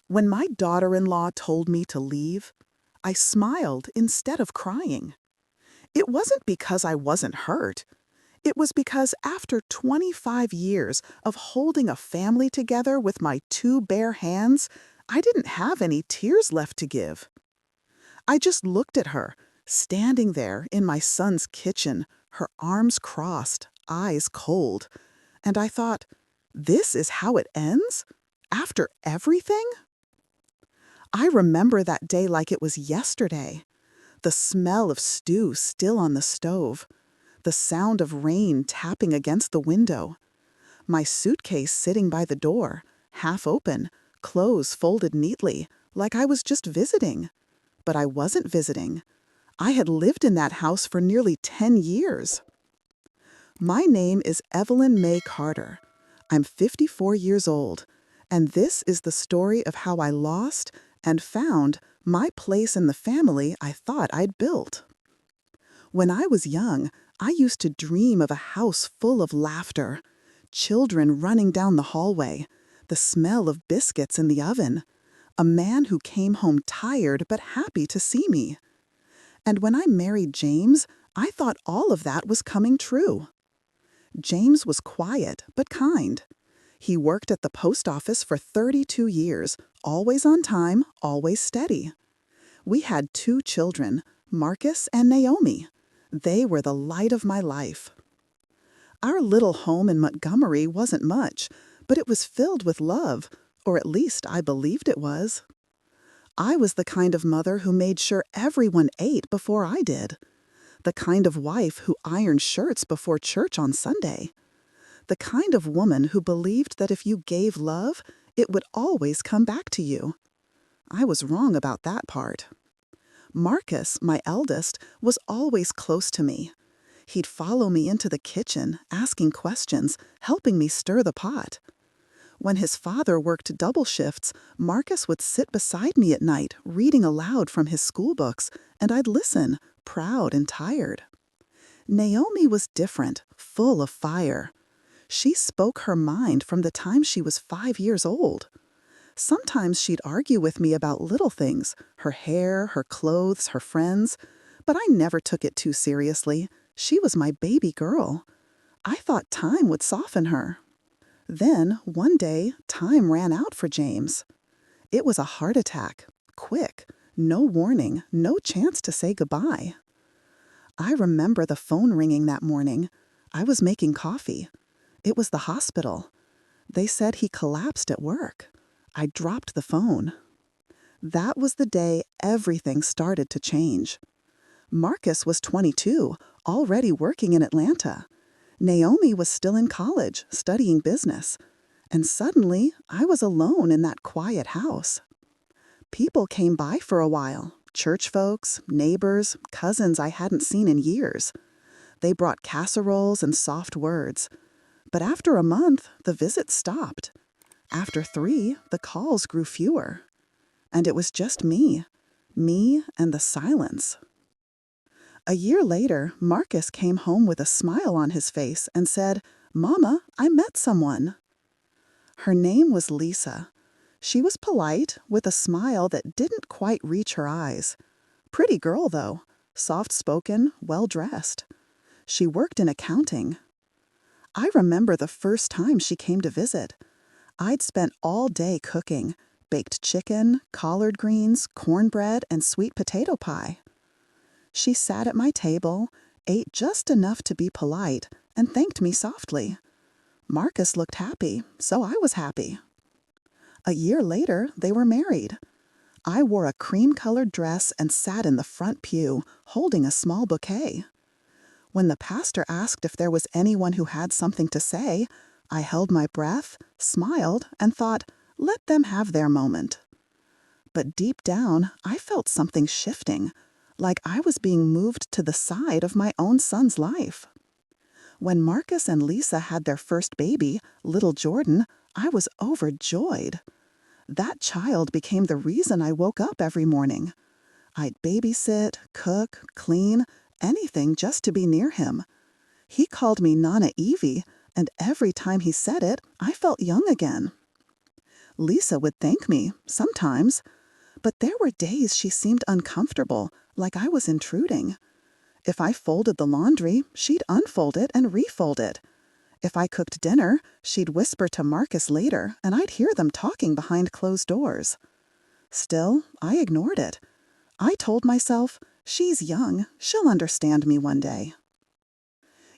When my daughter-in-law told me to leave, I smiled instead of crying. It wasn't because I wasn't hurt. It was because after 25 years of holding a family together with my two bare hands, I didn't have any tears left to give. I just looked at her, standing there in my son's kitchen, her arms crossed, eyes cold, and I thought, this is how it ends? After everything? I remember that day like it was yesterday. The smell of stew still on the stove, the sound of rain tapping against the window, my suitcase sitting by the door, half open, clothes folded neatly, like I was just visiting. But I wasn't visiting. I had lived in that house for nearly 10 years. My name is Evelyn May Carter. I'm 54 years old, and this is the story of how I lost and found my place in the family I thought I'd built. When I was young, I used to dream of a house full of laughter, children running down the hallway, the smell of biscuits in the oven, a man who came home tired but happy to see me. And when I married James, I thought all of that was coming true. James was quiet but kind. He worked at the post office for 32 years, always on time, always steady. We had two children, Marcus and Naomi. They were the light of my life. Our little home in Montgomery wasn't much, but it was filled with love, or at least I believed it was. I was the kind of mother who made sure everyone ate before I did. The kind of wife who ironed shirts before church on Sunday. The kind of woman who believed that if you gave love, it would always come back to you. I was wrong about that part. Marcus, my eldest, was always close to me. He'd follow me into the kitchen, asking questions, helping me stir the pot. When his father worked double shifts, Marcus would sit beside me at night, reading aloud from his school books, and I'd listen, proud and tired. Naomi was different, full of fire. She spoke her mind from the time she was 5 years old. Sometimes she'd argue with me about little things, her hair, her clothes, her friends, but I never took it too seriously. She was my baby girl. I thought time would soften her. Then, one day, time ran out for James. It was a heart attack, quick, no warning, no chance to say goodbye. I remember the phone ringing that morning. I was making coffee. It was the hospital. They said he collapsed at work. I dropped the phone. That was the day everything started to change. Marcus was 22, already working in Atlanta. Naomi was still in college, studying business. And suddenly, I was alone in that quiet house. People came by for a while, church folks, neighbors, cousins I hadn't seen in years. They brought casseroles and soft words. But after a month, the visits stopped. After 3, the calls grew fewer. And it was just me and the silence. A year later, Marcus came home with a smile on his face and said, "Mama, I met someone." Her name was Lisa. She was polite, with a smile that didn't quite reach her eyes. Pretty girl, though, soft-spoken, well-dressed. She worked in accounting. I remember the first time she came to visit. I'd spent all day cooking, baked chicken, collard greens, cornbread, and sweet potato pie. She sat at my table, ate just enough to be polite, and thanked me softly. Marcus looked happy, so I was happy. A year later, they were married. I wore a cream-colored dress and sat in the front pew, holding a small bouquet. When the pastor asked if there was anyone who had something to say, I held my breath, smiled, and thought, let them have their moment. But deep down, I felt something shifting, like I was being moved to the side of my own son's life. When Marcus and Lisa had their first baby, little Jordan, I was overjoyed. That child became the reason I woke up every morning. I'd babysit, cook, clean, anything just to be near him. He called me Nana Evie, and every time he said it, I felt young again. Lisa would thank me, sometimes, but there were days she seemed uncomfortable, like I was intruding. If I folded the laundry, she'd unfold it and refold it. If I cooked dinner, she'd whisper to Marcus later, and I'd hear them talking behind closed doors. Still, I ignored it. I told myself, she's young, she'll understand me one day.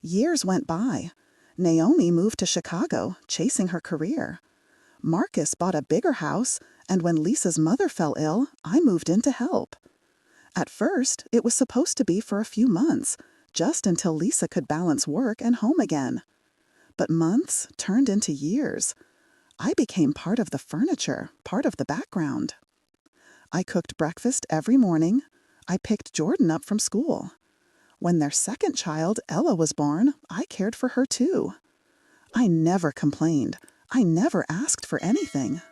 Years went by. Naomi moved to Chicago, chasing her career. Marcus bought a bigger house, and when Lisa's mother fell ill, I moved in to help. At first, it was supposed to be for a few months, just until Lisa could balance work and home again. But months turned into years. I became part of the furniture, part of the background. I cooked breakfast every morning. I picked Jordan up from school. When their second child, Ella, was born, I cared for her too. I never complained. I never asked for anything.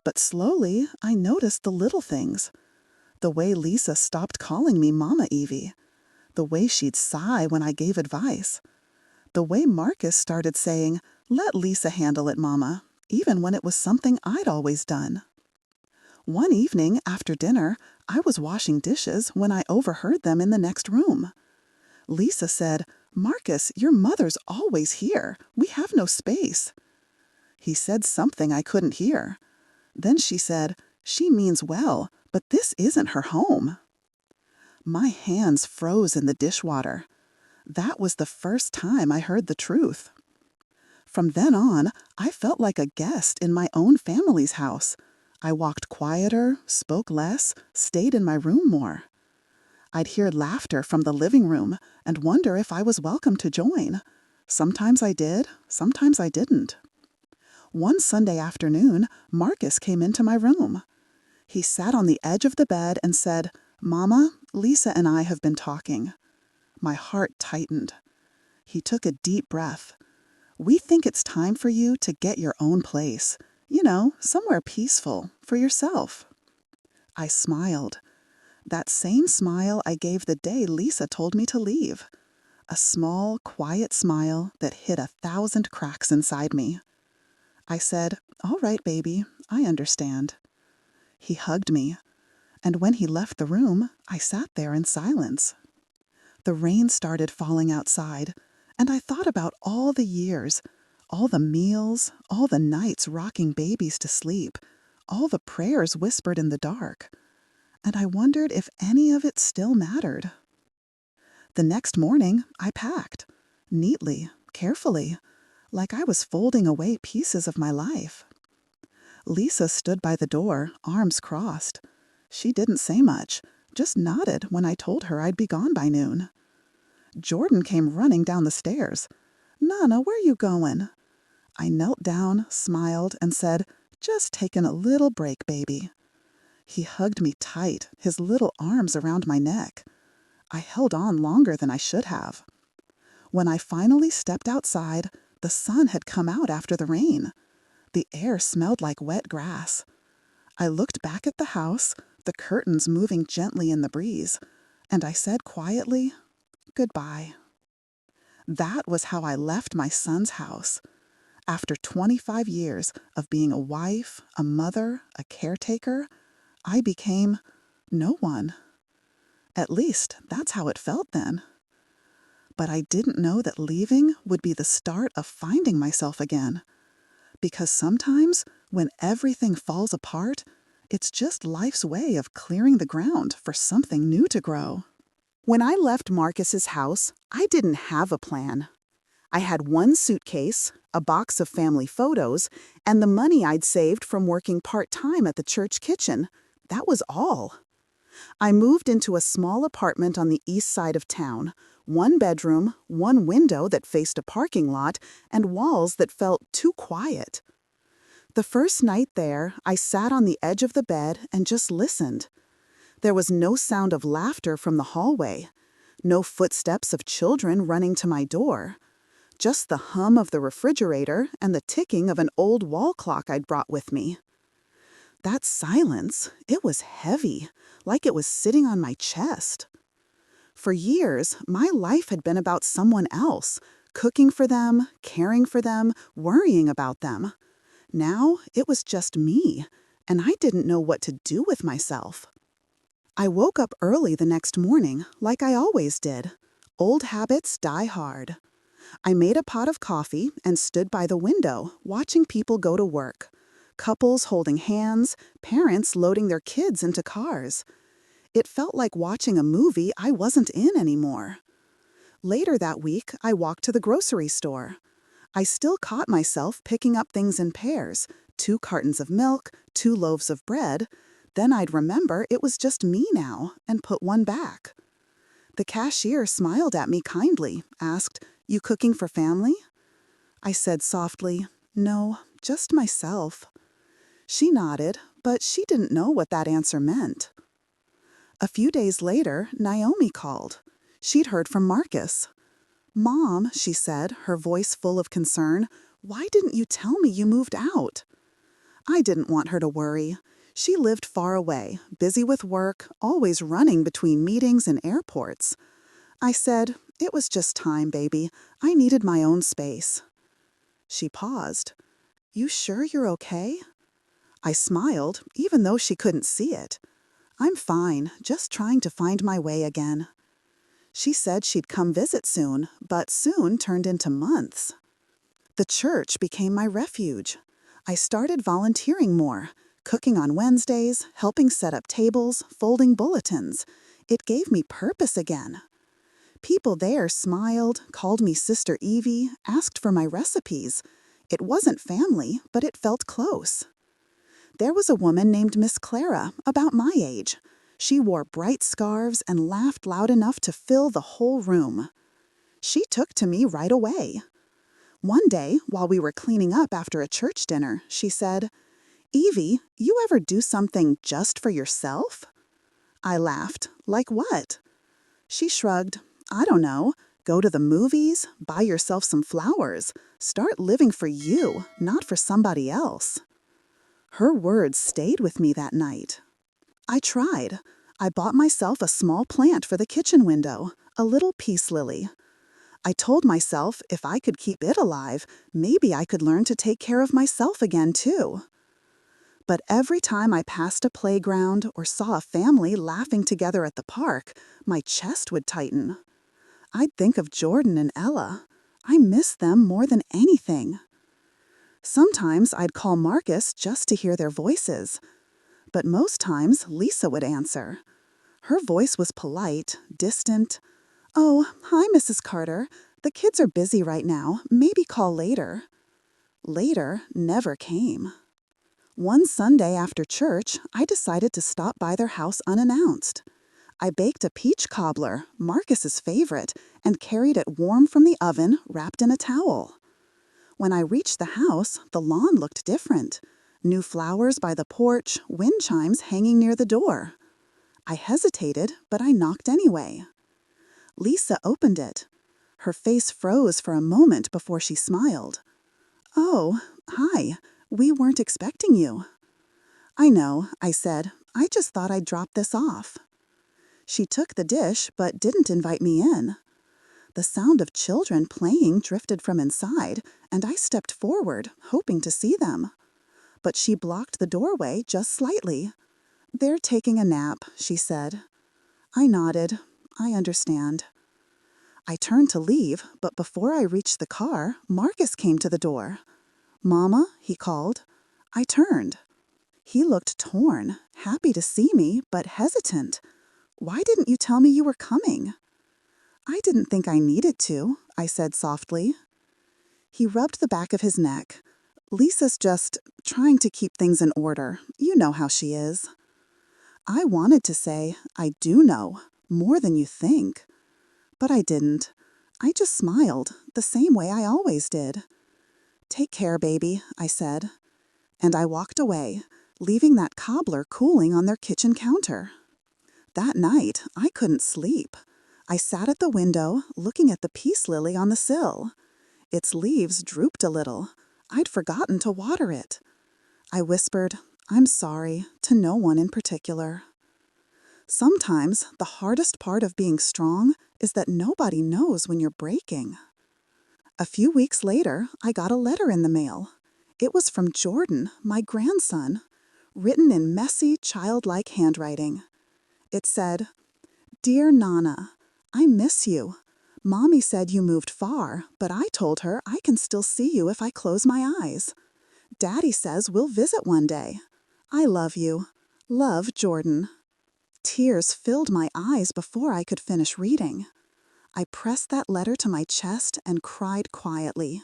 But slowly, I noticed the little things. The way Lisa stopped calling me Mama Evie. The way she'd sigh when I gave advice. The way Marcus started saying, "Let Lisa handle it, Mama," even when it was something I'd always done. One evening after dinner, I was washing dishes when I overheard them in the next room. Lisa said, "Marcus, your mother's always here. We have no space." He said something I couldn't hear. Then she said, "She means well, but this isn't her home." My hands froze in the dishwater. That was the first time I heard the truth. From then on, I felt like a guest in my own family's house. I walked quieter, spoke less, stayed in my room more. I'd hear laughter from the living room and wonder if I was welcome to join. Sometimes I did, sometimes I didn't. One Sunday afternoon, Marcus came into my room. He sat on the edge of the bed and said, "Mama, Lisa and I have been talking." My heart tightened. He took a deep breath. "We think it's time for you to get your own place. Somewhere peaceful, for yourself." I smiled. That same smile I gave the day Lisa told me to leave. A small, quiet smile that hid 1,000 cracks inside me. I said, "All right, baby, I understand." He hugged me, and when he left the room, I sat there in silence. The rain started falling outside, and I thought about all the years, all the meals, all the nights rocking babies to sleep, all the prayers whispered in the dark. And I wondered if any of it still mattered. The next morning, I packed, neatly, carefully, like I was folding away pieces of my life. Lisa stood by the door, arms crossed. She didn't say much, just nodded when I told her I'd be gone by noon. Jordan came running down the stairs. "Nana, where you going?" I knelt down, smiled, and said, "Just taking a little break, baby." He hugged me tight, his little arms around my neck. I held on longer than I should have. When I finally stepped outside, the sun had come out after the rain. The air smelled like wet grass. I looked back at the house, the curtains moving gently in the breeze, and I said quietly, "Goodbye." That was how I left my son's house. After 25 years of being a wife, a mother, a caretaker, I became no one. At least, that's how it felt then. But I didn't know that leaving would be the start of finding myself again. Because sometimes, when everything falls apart, it's just life's way of clearing the ground for something new to grow. When I left Marcus's house, I didn't have a plan. I had one suitcase, a box of family photos, and the money I'd saved from working part-time at the church kitchen. That was all. I moved into a small apartment on the east side of town, one bedroom, one window that faced a parking lot, and walls that felt too quiet. The first night there, I sat on the edge of the bed and just listened. There was no sound of laughter from the hallway, no footsteps of children running to my door, just the hum of the refrigerator and the ticking of an old wall clock I'd brought with me. That silence, it was heavy, like it was sitting on my chest. For years, my life had been about someone else, cooking for them, caring for them, worrying about them. Now it was just me, and I didn't know what to do with myself. I woke up early the next morning, like I always did. Old habits die hard. I made a pot of coffee and stood by the window, watching people go to work. Couples holding hands, parents loading their kids into cars. It felt like watching a movie I wasn't in anymore. Later that week, I walked to the grocery store. I still caught myself picking up things in pairs, 2 cartons of milk, 2 loaves of bread. Then I'd remember it was just me now and put one back. The cashier smiled at me kindly, asked, "You cooking for family?" I said softly, "No, just myself." She nodded, but she didn't know what that answer meant. A few days later, Naomi called. She'd heard from Marcus. "Mom," she said, her voice full of concern, "why didn't you tell me you moved out?" I didn't want her to worry. She lived far away, busy with work, always running between meetings and airports. I said, "It was just time, baby. I needed my own space." She paused. "You sure you're okay?" I smiled, even though she couldn't see it. "I'm fine, just trying to find my way again." She said she'd come visit soon, but soon turned into months. The church became my refuge. I started volunteering more, cooking on Wednesdays, helping set up tables, folding bulletins. It gave me purpose again. People there smiled, called me Sister Evie, asked for my recipes. It wasn't family, but it felt close. There was a woman named Miss Clara, about my age. She wore bright scarves and laughed loud enough to fill the whole room. She took to me right away. One day, while we were cleaning up after a church dinner, she said, "Evie, you ever do something just for yourself?" I laughed. "Like what?" She shrugged. "I don't know. Go to the movies, buy yourself some flowers. Start living for you, not for somebody else." Her words stayed with me that night. I tried. I bought myself a small plant for the kitchen window, a little peace lily. I told myself if I could keep it alive, maybe I could learn to take care of myself again too. But every time I passed a playground or saw a family laughing together at the park, my chest would tighten. I'd think of Jordan and Ella. I miss them more than anything. Sometimes I'd call Marcus just to hear their voices. But most times, Lisa would answer. Her voice was polite, distant. "Oh, hi, Mrs. Carter. The kids are busy right now. Maybe call later." Later never came. One Sunday after church, I decided to stop by their house unannounced. I baked a peach cobbler, Marcus's favorite, and carried it warm from the oven, wrapped in a towel. When I reached the house, the lawn looked different. New flowers by the porch, wind chimes hanging near the door. I hesitated, but I knocked anyway. Lisa opened it. Her face froze for a moment before she smiled. "Oh, hi. We weren't expecting you." "I know," I said. "I just thought I'd drop this off." She took the dish, but didn't invite me in. The sound of children playing drifted from inside, and I stepped forward, hoping to see them. But she blocked the doorway just slightly. "They're taking a nap," she said. I nodded. "I understand." I turned to leave, but before I reached the car, Marcus came to the door. "Mama," he called. I turned. He looked torn, happy to see me, but hesitant. "Why didn't you tell me you were coming?" "I didn't think I needed to," I said softly. He rubbed the back of his neck. "Lisa's just trying to keep things in order. You know how she is." I wanted to say, "I do know, more than you think." But I didn't. I just smiled, the same way I always did. "Take care, baby," I said. And I walked away, leaving that cobbler cooling on their kitchen counter. That night, I couldn't sleep. I sat at the window, looking at the peace lily on the sill. Its leaves drooped a little. I'd forgotten to water it. I whispered, "I'm sorry," to no one in particular. Sometimes the hardest part of being strong is that nobody knows when you're breaking. A few weeks later, I got a letter in the mail. It was from Jordan, my grandson, written in messy, childlike handwriting. It said, "Dear Nana, I miss you. Mommy said you moved far, but I told her I can still see you if I close my eyes. Daddy says we'll visit one day. I love you. Love, Jordan." Tears filled my eyes before I could finish reading. I pressed that letter to my chest and cried quietly.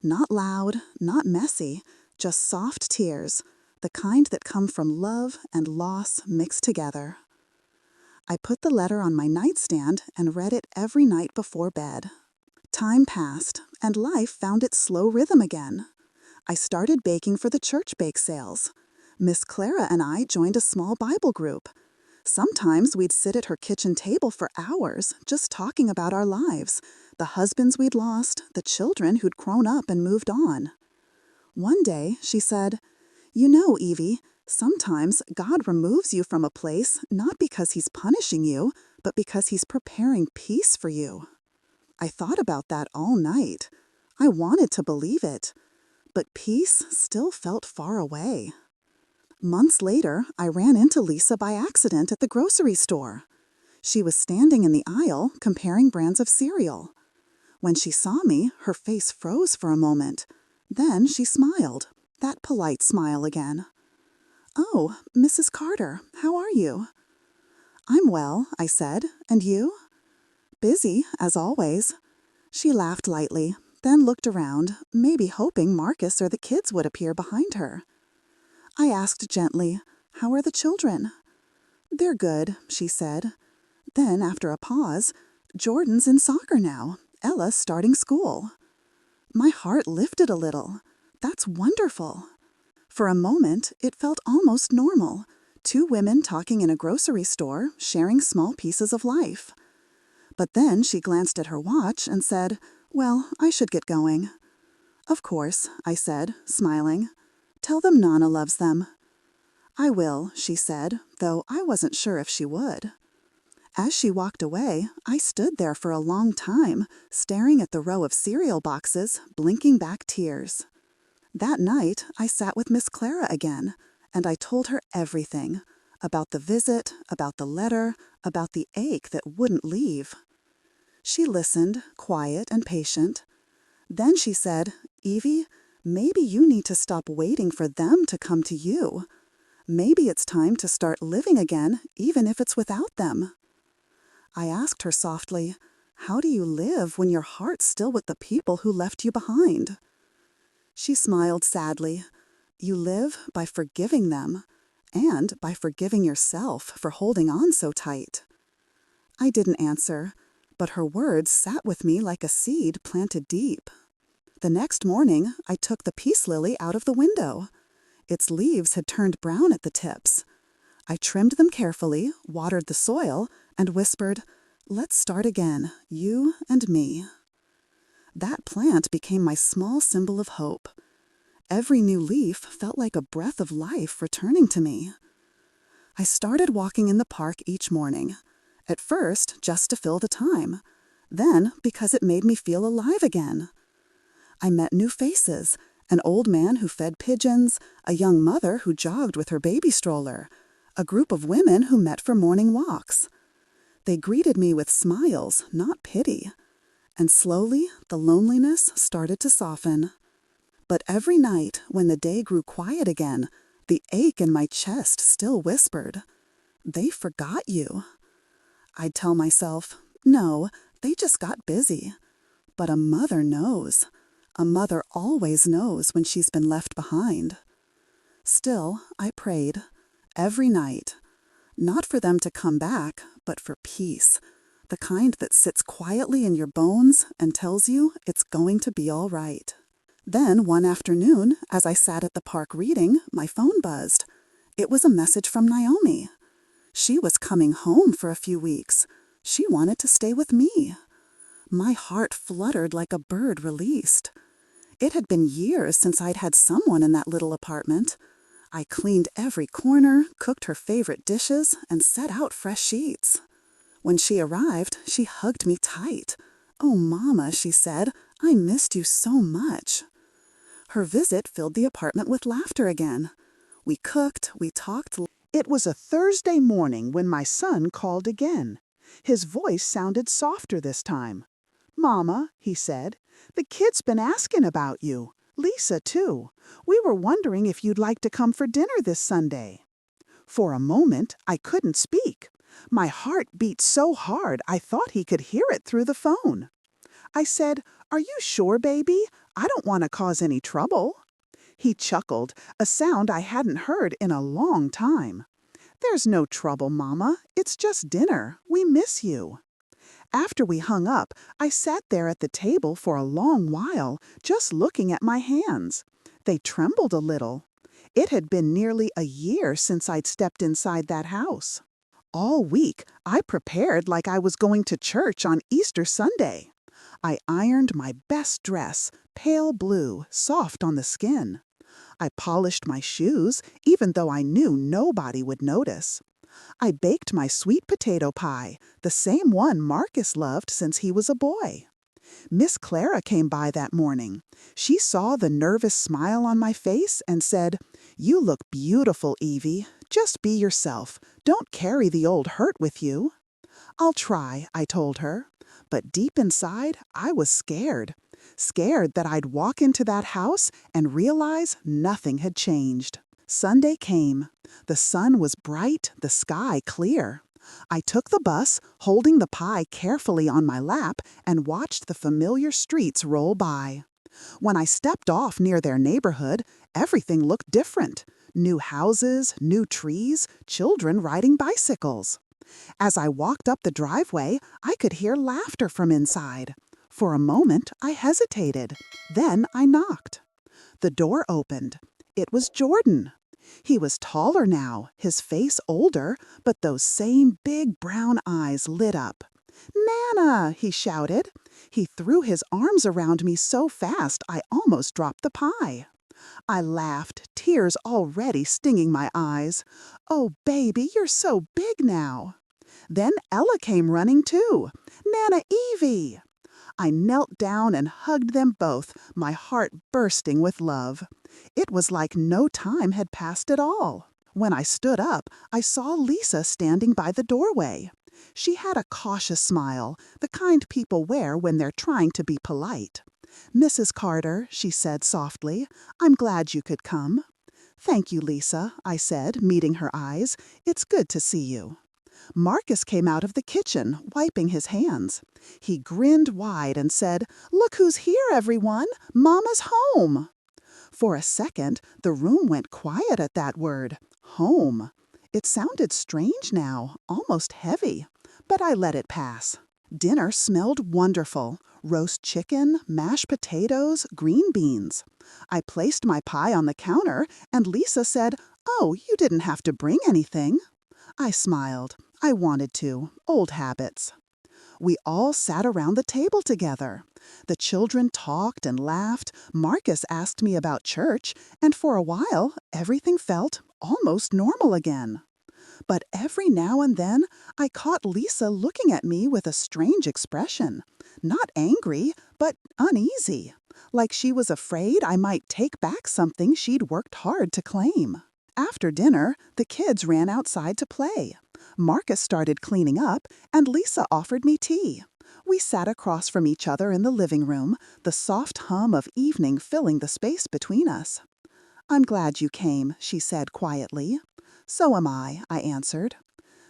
Not loud, not messy, just soft tears, the kind that come from love and loss mixed together. I put the letter on my nightstand and read it every night before bed. Time passed, and life found its slow rhythm again. I started baking for the church bake sales. Miss Clara and I joined a small Bible group. Sometimes we'd sit at her kitchen table for hours, just talking about our lives, the husbands we'd lost, the children who'd grown up and moved on. One day, she said, "You know, Evie, sometimes God removes you from a place not because he's punishing you, but because he's preparing peace for you." I thought about that all night. I wanted to believe it, but peace still felt far away. Months later, I ran into Lisa by accident at the grocery store. She was standing in the aisle comparing brands of cereal. When she saw me, her face froze for a moment. Then she smiled, that polite smile again. "Oh, Mrs. Carter, how are you?" "I'm well," I said. "And you?" "Busy, as always." She laughed lightly, then looked around, maybe hoping Marcus or the kids would appear behind her. I asked gently, "How are the children?" "They're good," she said. Then, after a pause, "Jordan's in soccer now. Ella's starting school." My heart lifted a little. That's wonderful. For a moment, it felt almost normal. Two women talking in a grocery store, sharing small pieces of life. But then she glanced at her watch and said, "Well, I should get going." "Of course," I said, smiling. "Tell them Nana loves them." "I will," she said, though I wasn't sure if she would. As she walked away, I stood there for a long time, staring at the row of cereal boxes, blinking back tears. That night, I sat with Miss Clara again, and I told her everything. About the visit, about the letter, about the ache that wouldn't leave. She listened, quiet and patient. Then she said, "Evie, maybe you need to stop waiting for them to come to you. Maybe it's time to start living again, even if it's without them." I asked her softly, "How do you live when your heart's still with the people who left you behind?" She smiled sadly. "You live by forgiving them, and by forgiving yourself for holding on so tight." I didn't answer, but her words sat with me like a seed planted deep. The next morning, I took the peace lily out of the window. Its leaves had turned brown at the tips. I trimmed them carefully, watered the soil, and whispered, "Let's start again, you and me." That plant became my small symbol of hope. Every new leaf felt like a breath of life returning to me. I started walking in the park each morning. At first, just to fill the time. Then, because it made me feel alive again. I met new faces, an old man who fed pigeons, a young mother who jogged with her baby stroller, a group of women who met for morning walks. They greeted me with smiles, not pity. And slowly, the loneliness started to soften. But every night, when the day grew quiet again, the ache in my chest still whispered, "They forgot you." I'd tell myself, "No, they just got busy." But a mother knows. A mother always knows when she's been left behind. Still, I prayed, every night, not for them to come back, but for peace, the kind that sits quietly in your bones and tells you it's going to be all right. Then one afternoon, as I sat at the park reading, my phone buzzed. It was a message from Naomi. She was coming home for a few weeks. She wanted to stay with me. My heart fluttered like a bird released. It had been years since I'd had someone in that little apartment. I cleaned every corner, cooked her favorite dishes, and set out fresh sheets. When she arrived, she hugged me tight. "Oh, Mama," she said, "I missed you so much." Her visit filled the apartment with laughter again. We cooked, we talked. It was a Thursday morning when my son called again. His voice sounded softer this time. "Mama," he said, "the kid's been asking about you. Lisa, too. We were wondering if you'd like to come for dinner this Sunday." For a moment, I couldn't speak. My heart beat so hard I thought he could hear it through the phone. I said, "Are you sure, baby? I don't want to cause any trouble." He chuckled, a sound I hadn't heard in a long time. "There's no trouble, Mama. It's just dinner. We miss you." After we hung up, I sat there at the table for a long while, just looking at my hands. They trembled a little. It had been nearly a year since I'd stepped inside that house. All week, I prepared like I was going to church on Easter Sunday. I ironed my best dress, pale blue, soft on the skin. I polished my shoes, even though I knew nobody would notice. I baked my sweet potato pie, the same one Marcus loved since he was a boy. Miss Clara came by that morning. She saw the nervous smile on my face and said, "You look beautiful, Evie. Just be yourself. Don't carry the old hurt with you." "I'll try," I told her. But deep inside, I was scared. Scared that I'd walk into that house and realize nothing had changed. Sunday came. The sun was bright, the sky clear. I took the bus, holding the pie carefully on my lap, and watched the familiar streets roll by. When I stepped off near their neighborhood, everything looked different. New houses, new trees, children riding bicycles. As I walked up the driveway, I could hear laughter from inside. For a moment, I hesitated. Then I knocked. The door opened. It was Jordan. He was taller now, his face older, but those same big brown eyes lit up. "Nana!" he shouted. He threw his arms around me so fast I almost dropped the pie. I laughed, tears already stinging my eyes. "Oh, baby, you're so big now." Then Ella came running too. "Nana Evie!" I knelt down and hugged them both, my heart bursting with love. It was like no time had passed at all. When I stood up, I saw Lisa standing by the doorway. She had a cautious smile, the kind people wear when they're trying to be polite. "Mrs. Carter," she said softly, "I'm glad you could come." "Thank you, Lisa," I said, meeting her eyes. "It's good to see you." Marcus came out of the kitchen, wiping his hands. He grinned wide and said, "Look who's here, everyone! Mama's home!" For a second, the room went quiet at that word, home. It sounded strange now, almost heavy, but I let it pass. Dinner smelled wonderful. Roast chicken, mashed potatoes, green beans. I placed my pie on the counter, and Lisa said, "Oh, you didn't have to bring anything." I smiled. I wanted to. Old habits. We all sat around the table together. The children talked and laughed. Marcus asked me about church, and for a while, everything felt almost normal again. But every now and then, I caught Lisa looking at me with a strange expression. Not angry, but uneasy. Like she was afraid I might take back something she'd worked hard to claim. After dinner, the kids ran outside to play. Marcus started cleaning up, and Lisa offered me tea. We sat across from each other in the living room, the soft hum of evening filling the space between us. "I'm glad you came," she said quietly. "So am I," answered.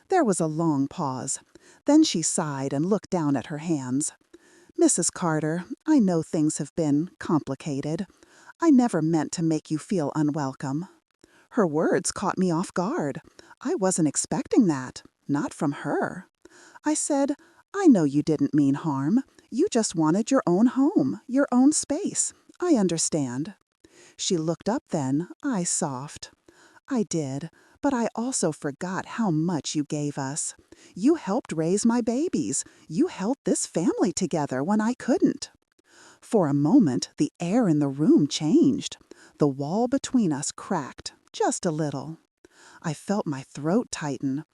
There was a long pause. Then she sighed and looked down at her hands. "Mrs. Carter, I know things have been complicated. I never meant to make you feel unwelcome." Her words caught me off guard. I wasn't expecting that, not from her. I said, "I know you didn't mean harm. You just wanted your own home, your own space. I understand." She looked up then, eyes soft. "I did, but I also forgot how much you gave us. You helped raise my babies. You held this family together when I couldn't." For a moment, the air in the room changed. The wall between us cracked, just a little. I felt my throat tighten.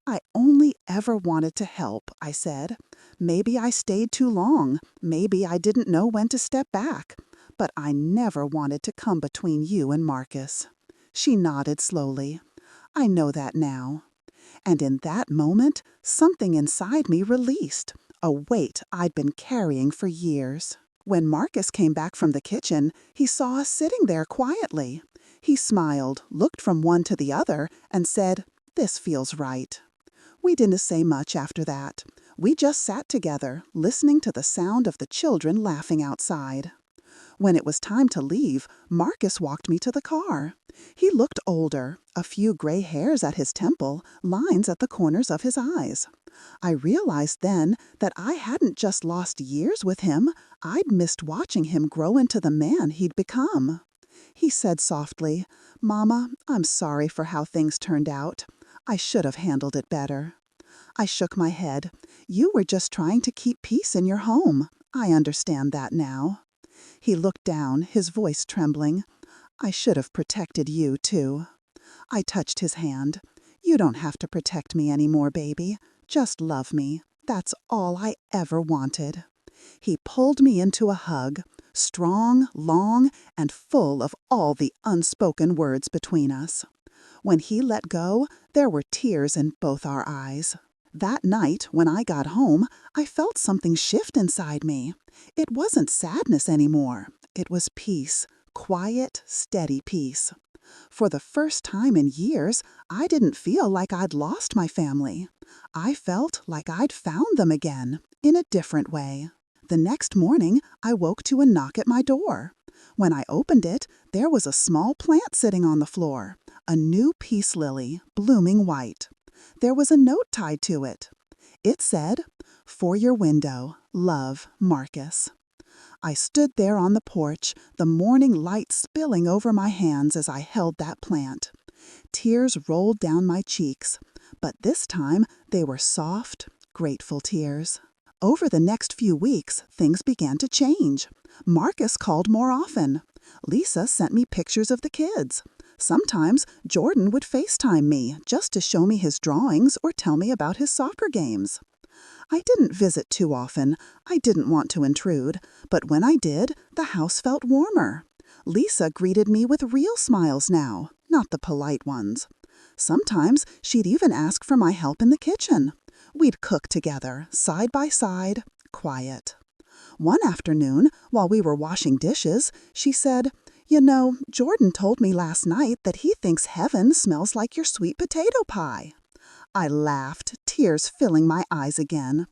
"I only ever wanted to help," I said. "Maybe I stayed too long. Maybe I didn't know when to step back. But I never wanted to come between you and Marcus." She nodded slowly. "I know that now." And in that moment, something inside me released, a weight I'd been carrying for years. When Marcus came back from the kitchen, he saw us sitting there quietly. He smiled, looked from one to the other, and said, "This feels right." We didn't say much after that. We just sat together, listening to the sound of the children laughing outside. When it was time to leave, Marcus walked me to the car. He looked older, a few gray hairs at his temple, lines at the corners of his eyes. I realized then that I hadn't just lost years with him, I'd missed watching him grow into the man he'd become. He said softly, "Mama, I'm sorry for how things turned out. I should have handled it better." I shook my head. "You were just trying to keep peace in your home. I understand that now." He looked down, his voice trembling. "I should have protected you, too." I touched his hand. "You don't have to protect me anymore, baby. Just love me. That's all I ever wanted." He pulled me into a hug, strong, long, and full of all the unspoken words between us. When he let go, there were tears in both our eyes. That night, when I got home, I felt something shift inside me. It wasn't sadness anymore. It was peace, quiet, steady peace. For the first time in years, I didn't feel like I'd lost my family. I felt like I'd found them again, in a different way. The next morning, I woke to a knock at my door. When I opened it, there was a small plant sitting on the floor, a new peace lily, blooming white. There was a note tied to it. It said, "For your window, love, Marcus." I stood there on the porch, the morning light spilling over my hands as I held that plant. Tears rolled down my cheeks, but this time they were soft, grateful tears. Over the next few weeks, things began to change. Marcus called more often. Lisa sent me pictures of the kids. Sometimes Jordan would FaceTime me just to show me his drawings or tell me about his soccer games. I didn't visit too often. I didn't want to intrude. But when I did, the house felt warmer. Lisa greeted me with real smiles now, not the polite ones. Sometimes she'd even ask for my help in the kitchen. We'd cook together, side by side, quiet. One afternoon, while we were washing dishes, she said, "You know, Jordan told me last night that he thinks heaven smells like your sweet potato pie." I laughed, tears filling my eyes again.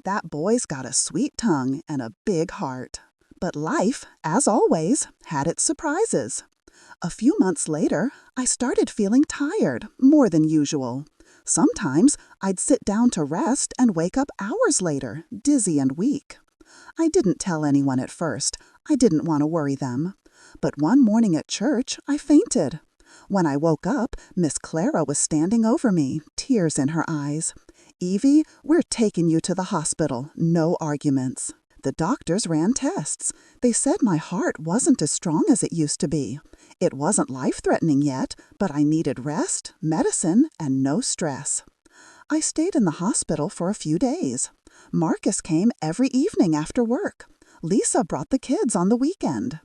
That boy's got a sweet tongue and a big heart. But life, as always, had its surprises. A few months later, I started feeling tired, more than usual. Sometimes I'd sit down to rest and wake up hours later, dizzy and weak. I didn't tell anyone at first. I didn't want to worry them. But one morning at church, I fainted. When I woke up, Miss Clara was standing over me, tears in her eyes. "Evie, we're taking you to the hospital. No arguments." The doctors ran tests. They said my heart wasn't as strong as it used to be. It wasn't life-threatening yet, but I needed rest, medicine, and no stress. I stayed in the hospital for a few days. Marcus came every evening after work. Lisa brought the kids on the weekend.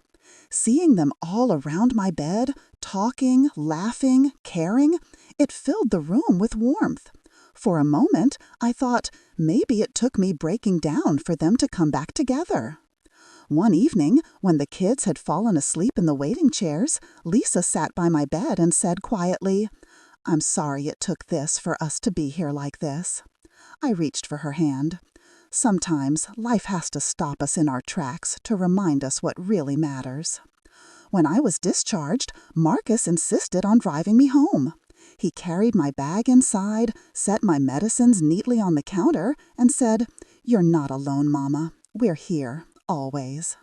Seeing them all around my bed, talking, laughing, caring, it filled the room with warmth. For a moment, I thought maybe it took me breaking down for them to come back together. One evening, when the kids had fallen asleep in the waiting chairs, Lisa sat by my bed and said quietly, "I'm sorry it took this for us to be here like this." I reached for her hand. Sometimes life has to stop us in our tracks to remind us what really matters. When I was discharged, Marcus insisted on driving me home. He carried my bag inside, set my medicines neatly on the counter, and said, "You're not alone, Mama. We're here, always."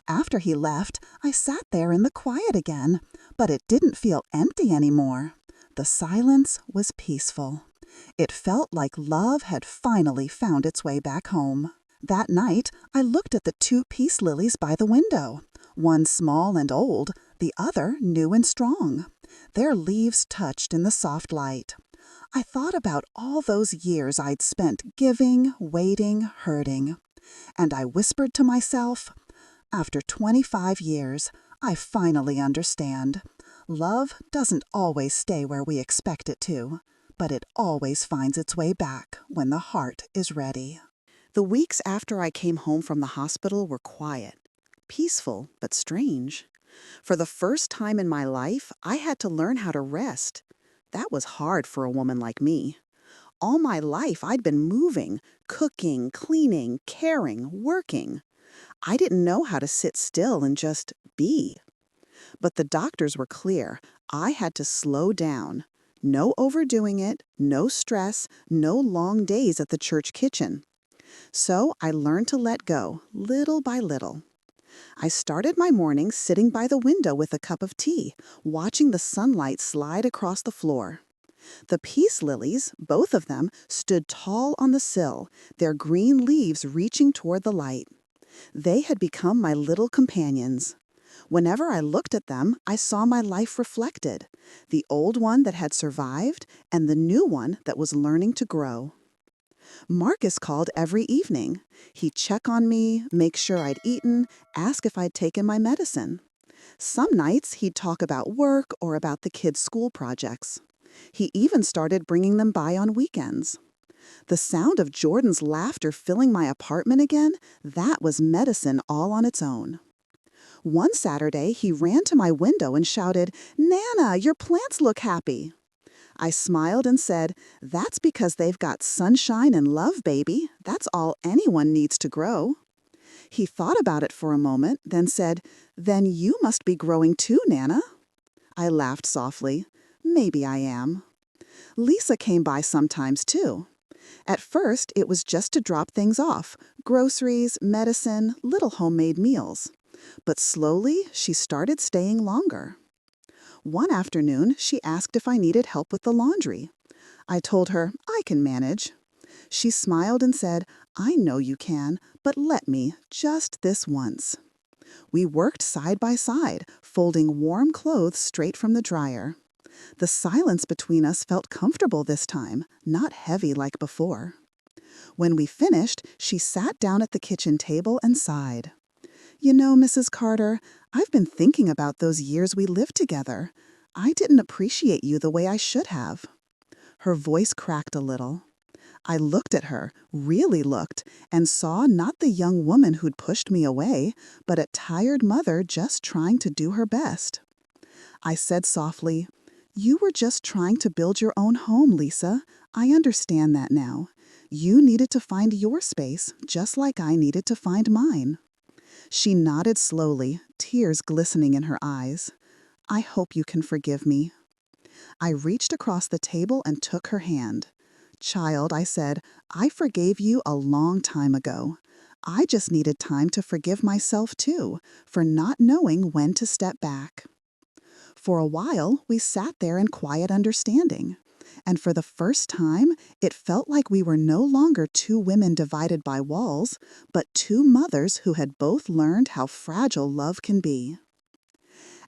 After he left, I sat there in the quiet again, but it didn't feel empty anymore. The silence was peaceful. It felt like love had finally found its way back home. That night, I looked at the two peace lilies by the window. One small and old, the other new and strong. Their leaves touched in the soft light. I thought about all those years I'd spent giving, waiting, hurting. And I whispered to myself, After 25 years, I finally understand. Love doesn't always stay where we expect it to, but it always finds its way back when the heart is ready. The weeks after I came home from the hospital were quiet, peaceful, but strange. For the first time in my life, I had to learn how to rest. That was hard for a woman like me. All my life, I'd been moving, cooking, cleaning, caring, working. I didn't know how to sit still and just be. But the doctors were clear. I had to slow down. No overdoing it, no stress, no long days at the church kitchen. So I learned to let go, little by little. I started my morning sitting by the window with a cup of tea, watching the sunlight slide across the floor. The peace lilies, both of them, stood tall on the sill, their green leaves reaching toward the light. They had become my little companions. Whenever I looked at them, I saw my life reflected, the old one that had survived and the new one that was learning to grow. Marcus called every evening. He'd check on me, make sure I'd eaten, ask if I'd taken my medicine. Some nights he'd talk about work or about the kids' school projects. He even started bringing them by on weekends. The sound of Jordan's laughter filling my apartment again, that was medicine all on its own. One Saturday, he ran to my window and shouted, "Nana, your plants look happy." I smiled and said, "That's because they've got sunshine and love, baby. That's all anyone needs to grow." He thought about it for a moment, then said, "Then you must be growing too, Nana." I laughed softly. Maybe I am. Lisa came by sometimes, too. At first, it was just to drop things off, groceries, medicine, little homemade meals. But slowly, she started staying longer. One afternoon, she asked if I needed help with the laundry. I told her, I can manage. She smiled and said, "I know you can, but let me, just this once." We worked side by side, folding warm clothes straight from the dryer. The silence between us felt comfortable this time, not heavy like before. When we finished, she sat down at the kitchen table and sighed. "You know, Mrs. Carter, I've been thinking about those years we lived together. I didn't appreciate you the way I should have." Her voice cracked a little. I looked at her, really looked, and saw not the young woman who'd pushed me away, but a tired mother just trying to do her best. I said softly, "You were just trying to build your own home, Lisa. I understand that now. You needed to find your space, just like I needed to find mine." She nodded slowly, tears glistening in her eyes. "I hope you can forgive me." I reached across the table and took her hand. "Child," I said, "I forgave you a long time ago. I just needed time to forgive myself, too, for not knowing when to step back." For a while, we sat there in quiet understanding. And for the first time, it felt like we were no longer two women divided by walls, but two mothers who had both learned how fragile love can be.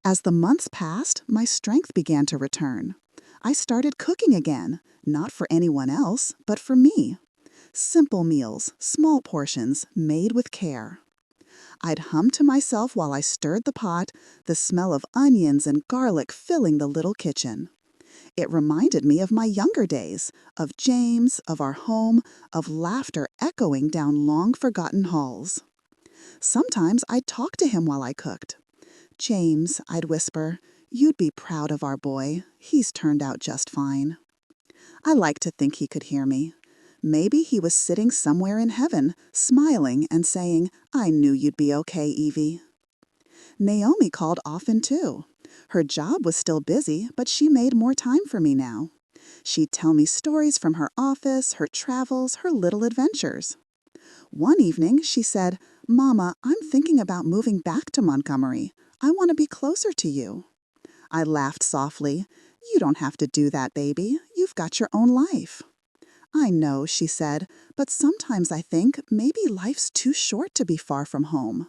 As the months passed, my strength began to return. I started cooking again, not for anyone else, but for me. Simple meals, small portions, made with care. I'd hum to myself while I stirred the pot, the smell of onions and garlic filling the little kitchen. It reminded me of my younger days, of James, of our home, of laughter echoing down long-forgotten halls. Sometimes I'd talk to him while I cooked. "James," I'd whisper, "you'd be proud of our boy. He's turned out just fine." I liked to think he could hear me. Maybe he was sitting somewhere in heaven, smiling and saying, "I knew you'd be okay, Evie." Naomi called often, too. Her job was still busy, but she made more time for me now. She'd tell me stories from her office, her travels, her little adventures. One evening, she said, "Mama, I'm thinking about moving back to Montgomery. I want to be closer to you." I laughed softly. "You don't have to do that, baby. You've got your own life." "I know," she said, "but sometimes I think maybe life's too short to be far from home."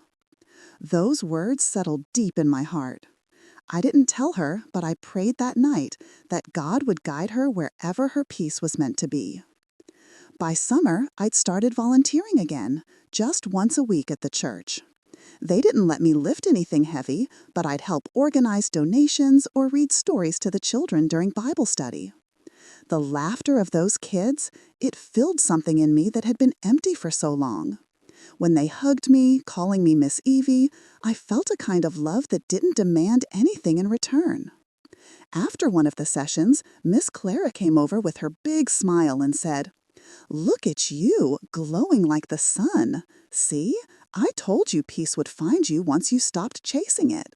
Those words settled deep in my heart. I didn't tell her, but I prayed that night that God would guide her wherever her peace was meant to be. By summer, I'd started volunteering again, just once a week at the church. They didn't let me lift anything heavy, but I'd help organize donations or read stories to the children during Bible study. The laughter of those kids, it filled something in me that had been empty for so long. When they hugged me, calling me Miss Evie, I felt a kind of love that didn't demand anything in return. After one of the sessions, Miss Clara came over with her big smile and said, "Look at you, glowing like the sun. See? I told you peace would find you once you stopped chasing it."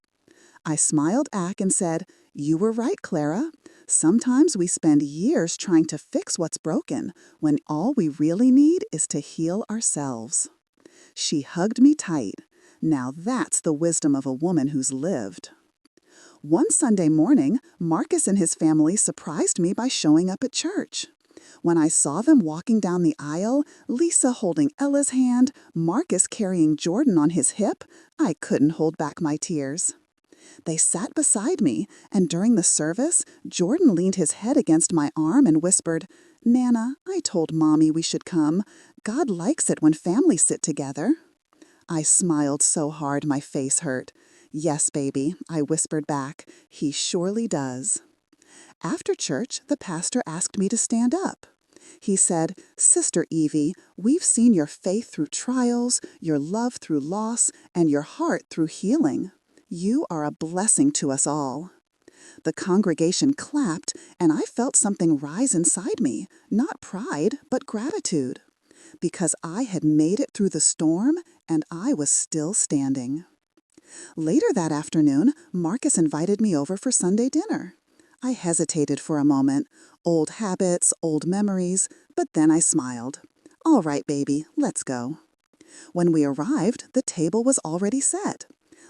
I smiled back and said, "You were right, Clara. Sometimes we spend years trying to fix what's broken when all we really need is to heal ourselves." She hugged me tight. Now that's the wisdom of a woman who's lived. One Sunday morning, Marcus and his family surprised me by showing up at church. When I saw them walking down the aisle, Lisa holding Ella's hand, Marcus carrying Jordan on his hip, I couldn't hold back my tears. They sat beside me, and during the service, Jordan leaned his head against my arm and whispered, "Nana, I told Mommy we should come. God likes it when families sit together." I smiled so hard my face hurt. "Yes, baby," I whispered back, "he surely does." After church, the pastor asked me to stand up. He said, "Sister Evie, we've seen your faith through trials, your love through loss, and your heart through healing. You are a blessing to us all." The congregation clapped, and I felt something rise inside me, not pride, but gratitude. Because I had made it through the storm, and I was still standing. Later that afternoon, Marcus invited me over for Sunday dinner. I hesitated for a moment. Old habits, old memories, but then I smiled. "All right, baby, let's go." When we arrived, the table was already set.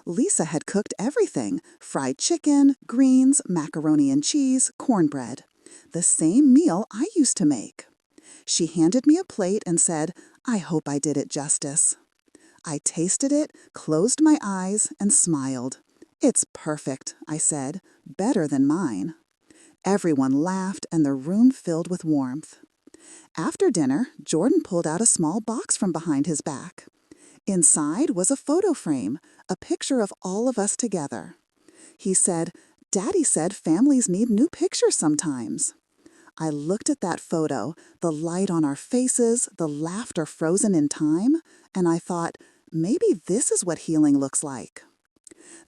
Lisa had cooked everything: fried chicken, greens, macaroni and cheese, cornbread. The same meal I used to make. She handed me a plate and said, "I hope I did it justice." I tasted it, closed my eyes, and smiled. "It's perfect," I said, "better than mine." Everyone laughed, and the room filled with warmth. After dinner, Jordan pulled out a small box from behind his back. Inside was a photo frame, a picture of all of us together. He said, "Daddy said families need new pictures sometimes." I looked at that photo, the light on our faces, the laughter frozen in time, and I thought, maybe this is what healing looks like.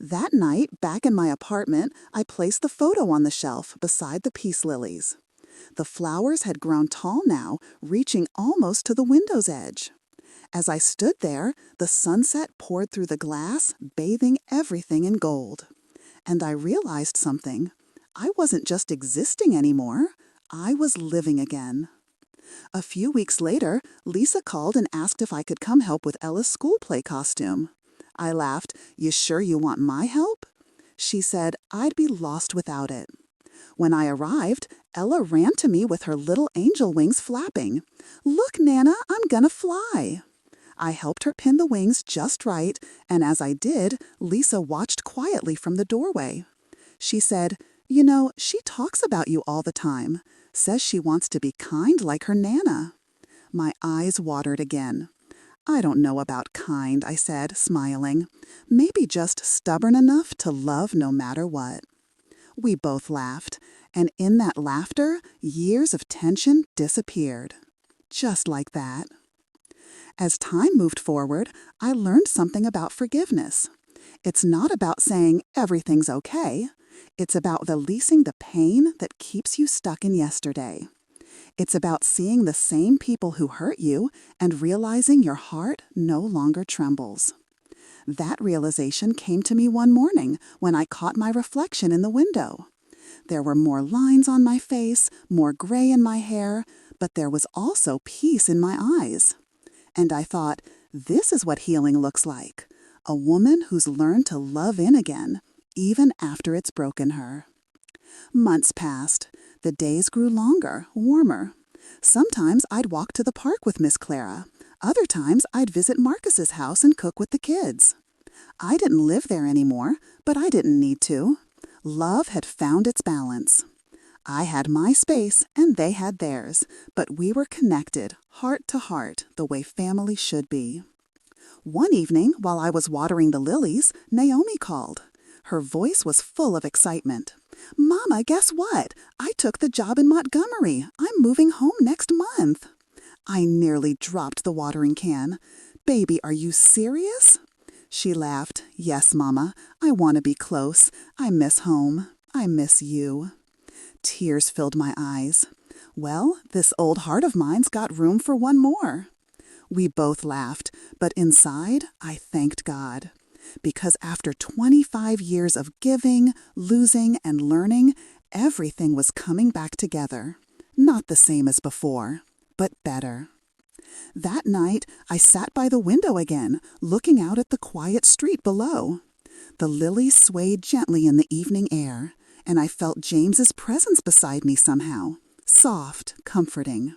That night, back in my apartment, I placed the photo on the shelf beside the peace lilies. The flowers had grown tall now, reaching almost to the window's edge. As I stood there, the sunset poured through the glass, bathing everything in gold. And I realized something. I wasn't just existing anymore. I was living again. A few weeks later, Lisa called and asked if I could come help with Ella's school play costume. I laughed. "You sure you want my help?" She said, "I'd be lost without it." When I arrived, Ella ran to me with her little angel wings flapping. "Look, Nana, I'm gonna fly." I helped her pin the wings just right, and as I did, Lisa watched quietly from the doorway. She said, "You know, she talks about you all the time. Says she wants to be kind like her Nana." My eyes watered again. "I don't know about kind," I said, smiling. "Maybe just stubborn enough to love no matter what." We both laughed, and in that laughter, years of tension disappeared. Just like that. As time moved forward, I learned something about forgiveness. It's not about saying everything's okay. It's about releasing the pain that keeps you stuck in yesterday. It's about seeing the same people who hurt you and realizing your heart no longer trembles. That realization came to me one morning when I caught my reflection in the window. There were more lines on my face, more gray in my hair, but there was also peace in my eyes. And I thought, this is what healing looks like. A woman who's learned to love in again, even after it's broken her. Months passed. The days grew longer, warmer. Sometimes I'd walk to the park with Miss Clara. Other times I'd visit Marcus's house and cook with the kids. I didn't live there anymore, but I didn't need to. Love had found its balance. I had my space and they had theirs, but we were connected, heart to heart, the way family should be. One evening, while I was watering the lilies, Naomi called. Her voice was full of excitement. "Mama, guess what? I took the job in Montgomery. I'm moving home next month." I nearly dropped the watering can. "Baby, are you serious?" She laughed. "Yes, Mama. I want to be close. I miss home. I miss you." Tears filled my eyes. Well, this old heart of mine's got room for one more. We both laughed, but inside I thanked God. Because after 25 years of giving, losing, and learning, everything was coming back together. Not the same as before, but better. That night, I sat by the window again, looking out at the quiet street below. The lilies swayed gently in the evening air, and I felt James's presence beside me somehow, soft, comforting.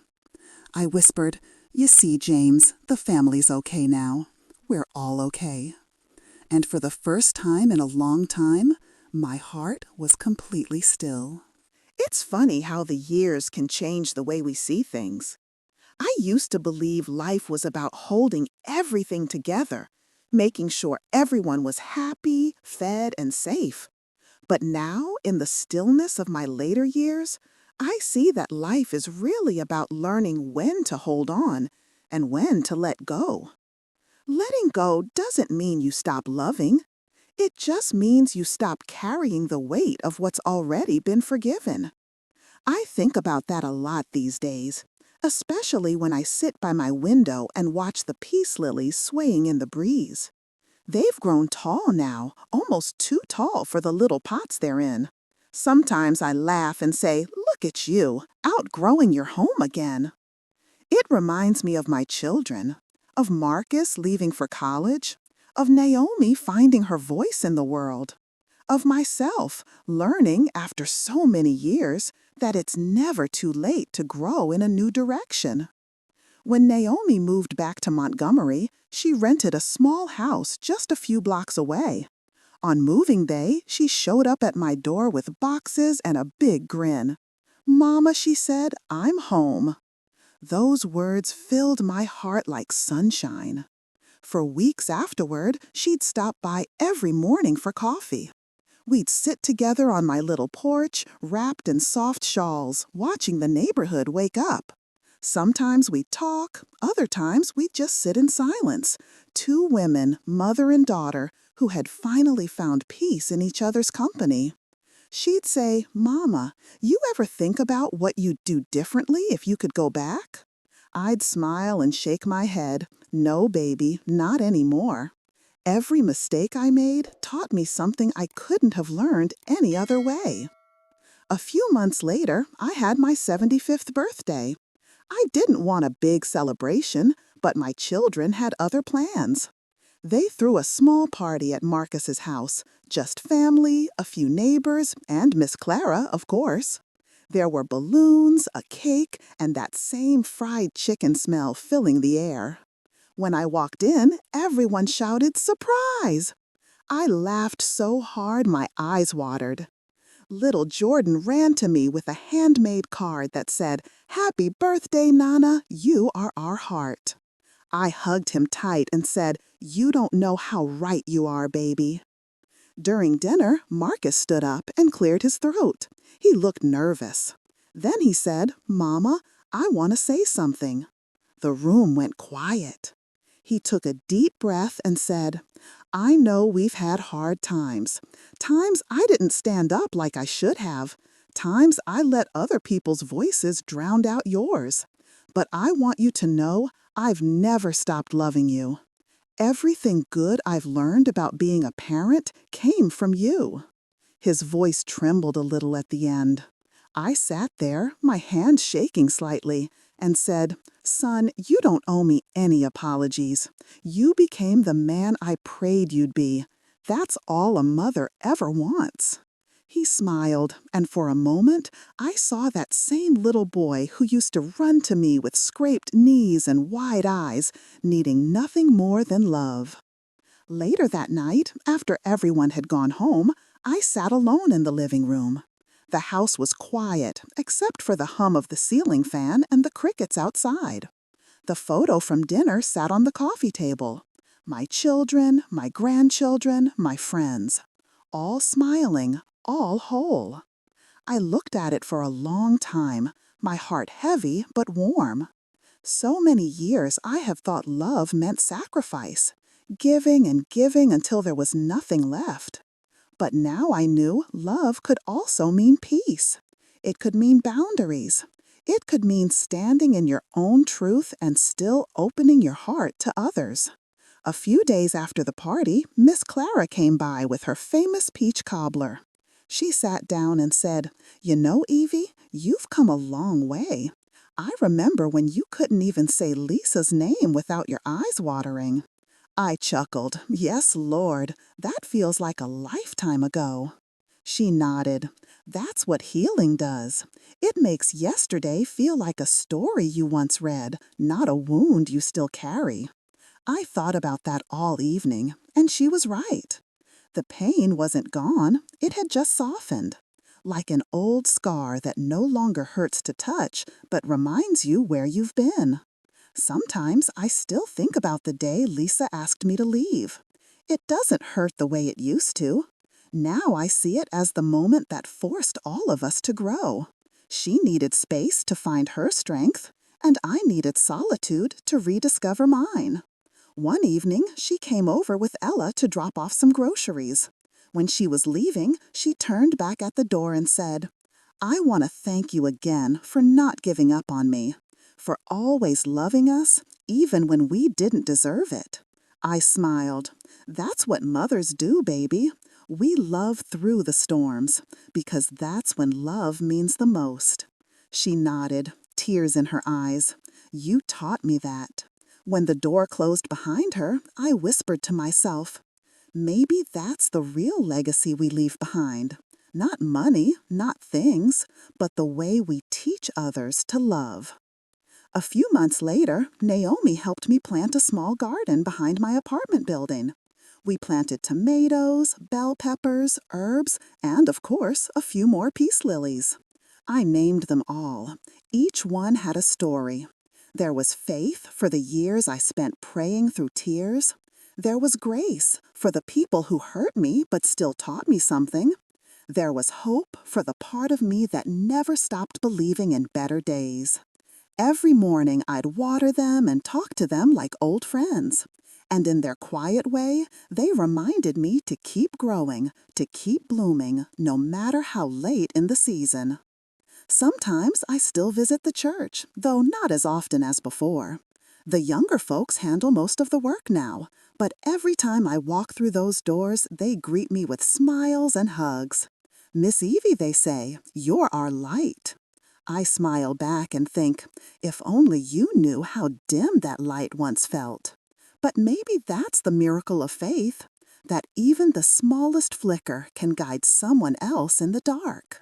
I whispered, "You see, James, the family's okay now. We're all okay." And for the first time in a long time, my heart was completely still. It's funny how the years can change the way we see things. I used to believe life was about holding everything together, making sure everyone was happy, fed, and safe. But now, in the stillness of my later years, I see that life is really about learning when to hold on and when to let go. Letting go doesn't mean you stop loving. It just means you stop carrying the weight of what's already been forgiven. I think about that a lot these days, especially when I sit by my window and watch the peace lilies swaying in the breeze. They've grown tall now, almost too tall for the little pots they're in. Sometimes I laugh and say, "Look at you, outgrowing your home again." It reminds me of my children, of Marcus leaving for college, of Naomi finding her voice in the world, of myself learning after so many years that it's never too late to grow in a new direction. When Naomi moved back to Montgomery, she rented a small house just a few blocks away. On moving day, she showed up at my door with boxes and a big grin. "Mama," she said, "I'm home." Those words filled my heart like sunshine. For weeks afterward, she'd stop by every morning for coffee. We'd sit together on my little porch, wrapped in soft shawls, watching the neighborhood wake up. Sometimes we'd talk, other times we'd just sit in silence. Two women, mother and daughter, who had finally found peace in each other's company. She'd say, "Mama, you ever think about what you'd do differently if you could go back?" I'd smile and shake my head. "No, baby, not anymore." Every mistake I made taught me something I couldn't have learned any other way. A few months later, I had my 75th birthday. I didn't want a big celebration, but my children had other plans. They threw a small party at Marcus's house, just family, a few neighbors, and Miss Clara, of course. There were balloons, a cake, and that same fried chicken smell filling the air. When I walked in, everyone shouted, "Surprise!" I laughed so hard my eyes watered. Little Jordan ran to me with a handmade card that said, "Happy birthday, Nana, you are our heart." I hugged him tight and said, "You don't know how right you are, baby." During dinner, Marcus stood up and cleared his throat. He looked nervous. Then he said, "Mama, I want to say something." The room went quiet. He took a deep breath and said, "I know we've had hard times. Times I didn't stand up like I should have. Times I let other people's voices drown out yours. But I want you to know I've never stopped loving you. Everything good I've learned about being a parent came from you." His voice trembled a little at the end. I sat there, my hand shaking slightly, and said, "Son, you don't owe me any apologies. You became the man I prayed you'd be. That's all a mother ever wants." He smiled, and for a moment, I saw that same little boy who used to run to me with scraped knees and wide eyes, needing nothing more than love. Later that night, after everyone had gone home, I sat alone in the living room. The house was quiet, except for the hum of the ceiling fan and the crickets outside. The photo from dinner sat on the coffee table. My children, my grandchildren, my friends. All smiling, all whole. I looked at it for a long time, my heart heavy but warm. So many years I have thought love meant sacrifice, giving and giving until there was nothing left. But now I knew love could also mean peace. It could mean boundaries. It could mean standing in your own truth and still opening your heart to others. A few days after the party, Miss Clara came by with her famous peach cobbler. She sat down and said, "You know, Evie, you've come a long way. I remember when you couldn't even say Lisa's name without your eyes watering." I chuckled. Yes, Lord, that feels like a lifetime ago. She nodded. That's what healing does. It makes yesterday feel like a story you once read, not a wound you still carry. I thought about that all evening, and she was right. The pain wasn't gone, it had just softened. Like an old scar that no longer hurts to touch, but reminds you where you've been. Sometimes I still think about the day Lisa asked me to leave. It doesn't hurt the way it used to. Now I see it as the moment that forced all of us to grow. She needed space to find her strength, and I needed solitude to rediscover mine. One evening, she came over with Ella to drop off some groceries. When she was leaving, she turned back at the door and said, "I want to thank you again for not giving up on me, for always loving us, even when we didn't deserve it." I smiled. That's what mothers do, baby. We love through the storms, because that's when love means the most. She nodded, tears in her eyes. You taught me that. When the door closed behind her, I whispered to myself, maybe that's the real legacy we leave behind. Not money, not things, but the way we teach others to love. A few months later, Naomi helped me plant a small garden behind my apartment building. We planted tomatoes, bell peppers, herbs, and of course, a few more peace lilies. I named them all. Each one had a story. There was faith for the years I spent praying through tears. There was grace for the people who hurt me but still taught me something. There was hope for the part of me that never stopped believing in better days. Every morning I'd water them and talk to them like old friends. And in their quiet way, they reminded me to keep growing, to keep blooming, no matter how late in the season. Sometimes I still visit the church, though not as often as before. The younger folks handle most of the work now, but every time I walk through those doors, they greet me with smiles and hugs. "Miss Evie," they say, "you're our light." I smile back and think, if only you knew how dim that light once felt. But maybe that's the miracle of faith, that even the smallest flicker can guide someone else in the dark.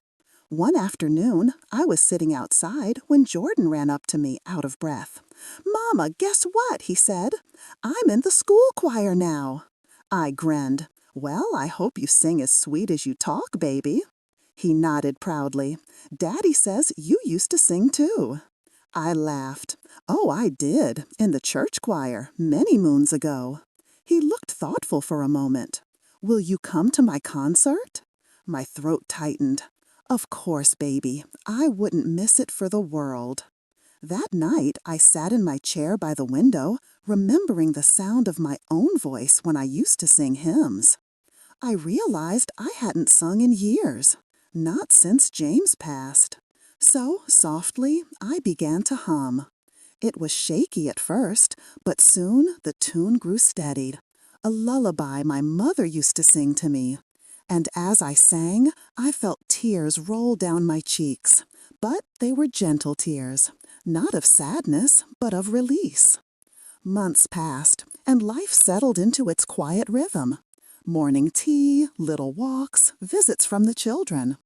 One afternoon, I was sitting outside when Jordan ran up to me out of breath. "Mama, guess what?" he said. "I'm in the school choir now." I grinned. "Well, I hope you sing as sweet as you talk, baby." He nodded proudly. "Daddy says you used to sing too." I laughed. "Oh, I did, in the church choir, many moons ago." He looked thoughtful for a moment. "Will you come to my concert?" My throat tightened. Of course, baby. I wouldn't miss it for the world. That night, I sat in my chair by the window, remembering the sound of my own voice when I used to sing hymns. I realized I hadn't sung in years, not since James passed. So, softly, I began to hum. It was shaky at first, but soon the tune grew steadied. A lullaby my mother used to sing to me. And as I sang, I felt tears roll down my cheeks. But they were gentle tears, not of sadness, but of release. Months passed, and life settled into its quiet rhythm. Morning tea, little walks, visits from the children.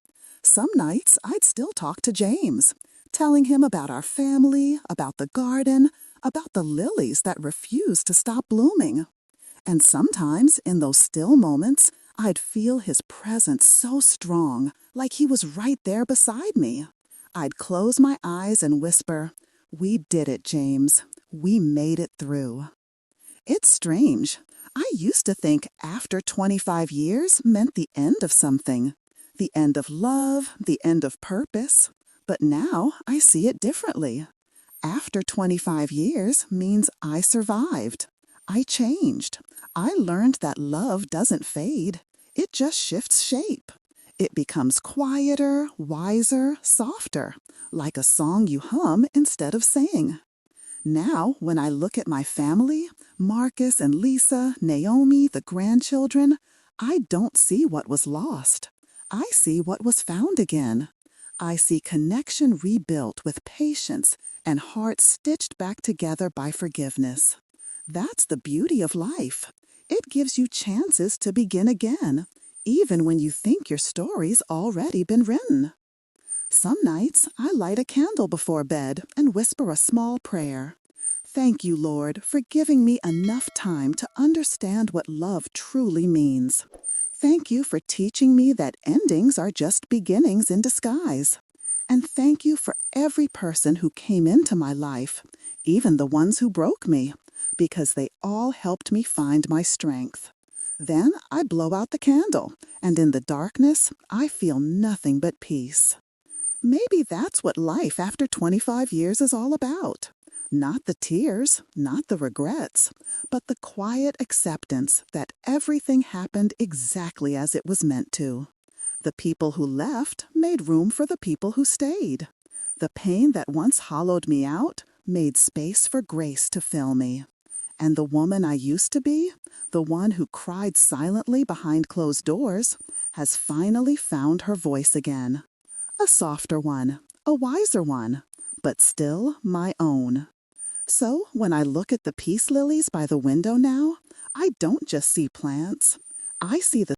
Some nights I'd still talk to James, telling him about our family, about the garden, about the lilies that refused to stop blooming. And sometimes, in those still moments, I'd feel his presence so strong, like he was right there beside me. I'd close my eyes and whisper, "We did it, James. We made it through." It's strange. I used to think after 25 years meant the end of something, the end of love, the end of purpose. But now I see it differently. After 25 years means I survived. I changed. I learned that love doesn't fade. It just shifts shape. It becomes quieter, wiser, softer, like a song you hum instead of sing. Now, when I look at my family, Marcus and Lisa, Naomi, the grandchildren, I don't see what was lost. I see what was found again. I see connection rebuilt with patience and hearts stitched back together by forgiveness. That's the beauty of life. It gives you chances to begin again, even when you think your story's already been written. Some nights I light a candle before bed and whisper a small prayer. Thank you, Lord, for giving me enough time to understand what love truly means. Thank you for teaching me that endings are just beginnings in disguise. And thank you for every person who came into my life, even the ones who broke me, because they all helped me find my strength. Then I blow out the candle, and in the darkness, I feel nothing but peace. Maybe that's what life after 25 years is all about. Not the tears, not the regrets, but the quiet acceptance that everything happened exactly as it was meant to. The people who left made room for the people who stayed. The pain that once hollowed me out made space for grace to fill me. And the woman I used to be, the one who cried silently behind closed doors, has finally found her voice again. A softer one, a wiser one, but still my own. So when I look at the peace lilies by the window now, I don't just see plants. I see the